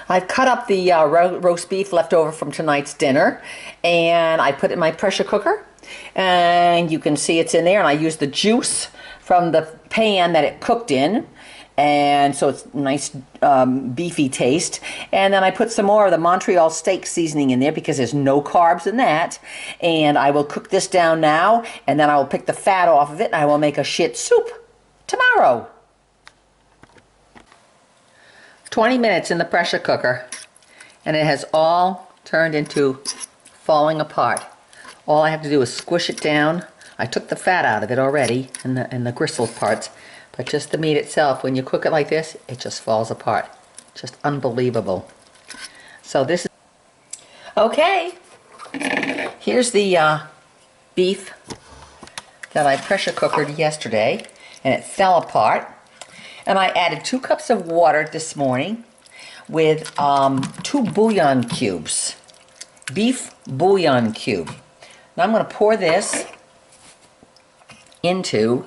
I've cut up the roast beef left over from tonight's dinner, and I put it in my pressure cooker, and you can see it's in there, and I used the juice from the pan that it cooked in, and so it's nice beefy taste. And then I put some more of the Montreal steak seasoning in there because there's no carbs in that. And I will cook this down now, and then I will pick the fat off of it, and I will make a shit soup tomorrow. 20 minutes in the pressure cooker, and it has all turned into falling apart. All I have to do is squish it down. I took the fat out of it already, and the gristle parts, but just the meat itself, when you cook it like this, it just falls apart. Just unbelievable. So this is okay. Here's the beef that I pressure cookered yesterday, and it fell apart. And I added 2 cups of water this morning with 2 bouillon cubes, beef bouillon cube. Now I'm going to pour this into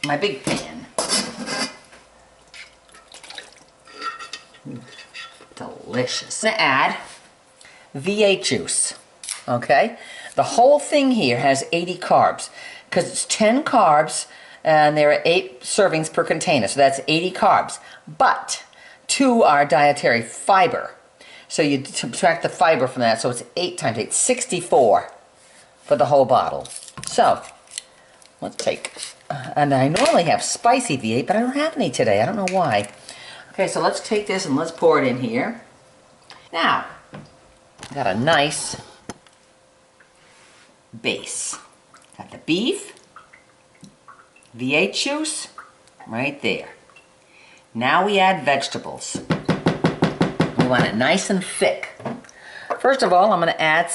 my big pan. Delicious. I'm going to add V8 juice, okay? The whole thing here has 80 carbs because it's 10 carbs, and there are 8 servings per container, so that's 80 carbs. But 2 are dietary fiber. So you subtract the fiber from that, so it's 8 times 8, 64 for the whole bottle. So, let's take, and I normally have spicy V8, but I don't have any today. I don't know why. Okay, so let's take this and let's pour it in here. Now, got a nice base. Got the beef, V8 juice, right there. Now we add vegetables. We want it nice and thick. First of all, I'm going to add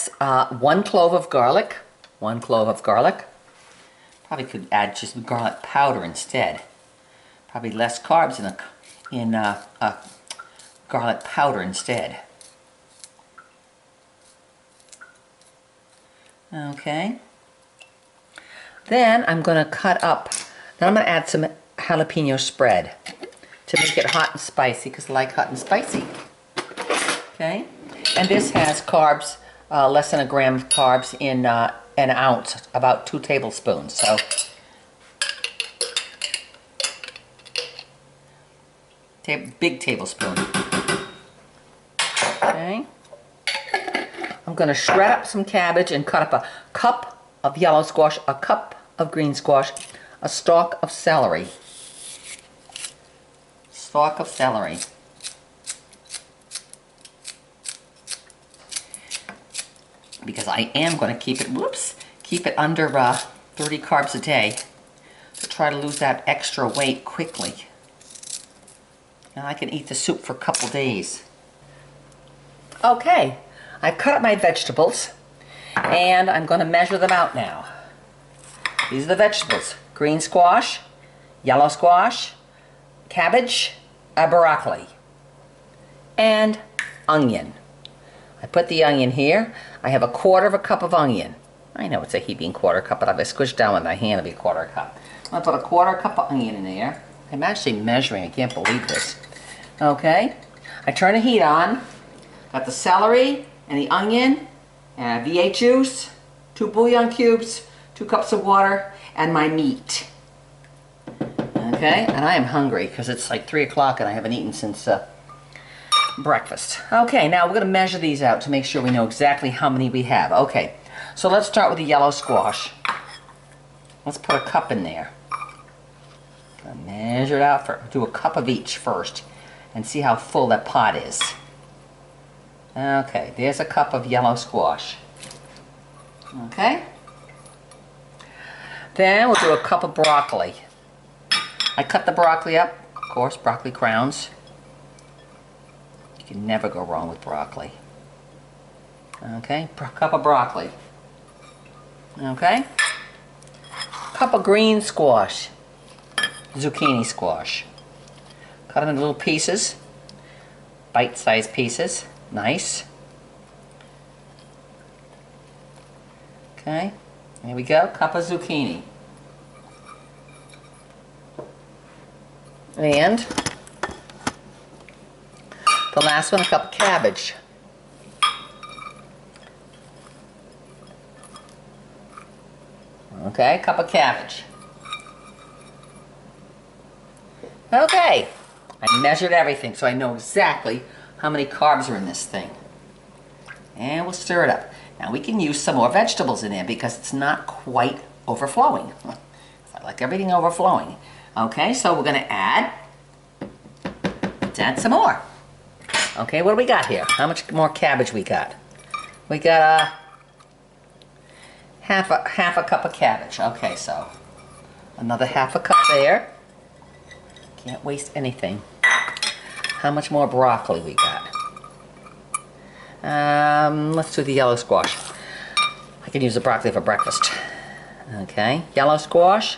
1 clove of garlic. 1 clove of garlic. Probably could add just garlic powder instead. Probably less carbs in garlic powder instead. Okay. Then I'm going to cut up. Then I'm going to add some jalapeno spread to make it hot and spicy, because I like hot and spicy. Okay. And this has carbs, less than a gram of carbs in an ounce, about 2 tablespoons. So big tablespoon. Okay. I'm going to shred up some cabbage and cut up a cup of yellow squash, a cup of green squash, a stalk of celery. Stalk of celery. Because I am going to keep it under 30 carbs a day to try to lose that extra weight quickly. And I can eat the soup for a couple days. Okay, I've cut up my vegetables, and I'm going to measure them out now. These are the vegetables: green squash, yellow squash, cabbage, broccoli, and onion. I put the onion here. I have 1/4 cup of onion. I know it's a heaping 1/4 cup, but if I squish down with my hand, it'll be 1/4 cup. I'm going to put 1/4 cup of onion in there. I'm actually measuring. I can't believe this. Okay. I turn the heat on. Got the celery and the onion, and V8 juice, 2 bouillon cubes, 2 cups of water, and my meat. Okay. And I am hungry because it's like 3 o'clock and I haven't eaten since breakfast. Okay, now we're going to measure these out to make sure we know exactly how many we have. Okay, so let's start with the yellow squash. Let's put a cup in there. Measure it out, do a cup of each first and see how full that pot is. Okay, there's a cup of yellow squash. Okay. Then we'll do a cup of broccoli. I cut the broccoli up, of course, broccoli crowns. You can never go wrong with broccoli. Okay, cup of broccoli. Okay. Cup of green squash. Zucchini squash. Cut them into little pieces. Bite-sized pieces. Nice. Okay, here we go. Cup of zucchini. And The last one, a cup of cabbage. Okay, cup of cabbage. Okay, I measured everything so I know exactly how many carbs are in this thing. And we'll stir it up. Now we can use some more vegetables in there because it's not quite overflowing. I like everything overflowing. Okay, so we're going to add some more. Okay, what do we got here? How much more cabbage we got? We got half a cup of cabbage. Okay, so another half a cup there. Can't waste anything. How much more broccoli we got? Let's do the yellow squash. I can use the broccoli for breakfast. Okay, yellow squash.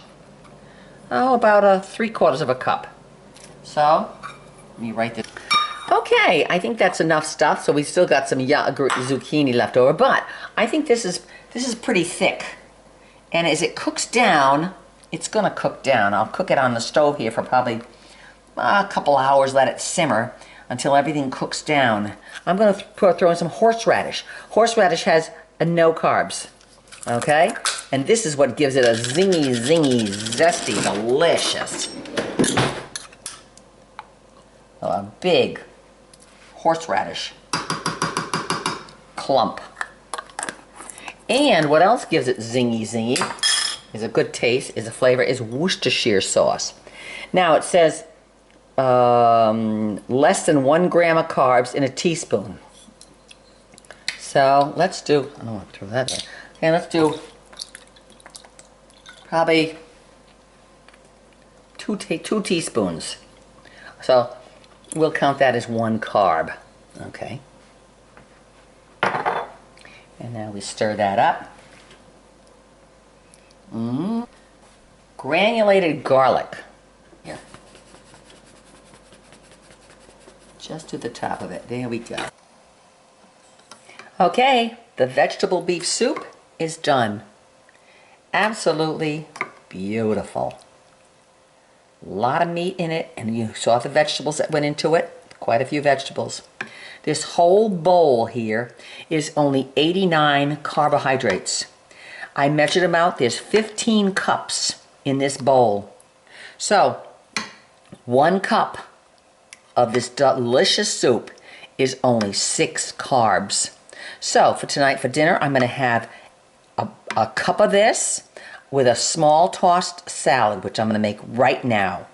Oh, about 3/4 of a cup. So, let me write this. Okay, I think that's enough stuff. So we still got some zucchini left over, but I think this is pretty thick. And as it cooks down, it's gonna cook down. I'll cook it on the stove here for probably a couple hours. Let it simmer until everything cooks down. I'm gonna throw in some horseradish. Horseradish has no carbs. Okay, and this is what gives it a zingy, zesty, delicious. A big horseradish clump. And what else gives it zingy, is a good taste, is a flavor, is Worcestershire sauce. Now it says less than 1 gram of carbs in a teaspoon. So let's do, I don't want to throw that there. Okay, let's do probably two teaspoons. So we'll count that as 1 carb. Okay. And now we stir that up. Granulated garlic. Here. Just to the top of it. There we go. Okay, the vegetable beef soup is done. Absolutely beautiful. A lot of meat in it, and you saw the vegetables that went into it. Quite a few vegetables. This whole bowl here is only 89 carbohydrates. I measured them out. There's 15 cups in this bowl. So, 1 cup of this delicious soup is only 6 carbs. So, for tonight for dinner, I'm going to have a cup of this with a small tossed salad, which I'm going to make right now.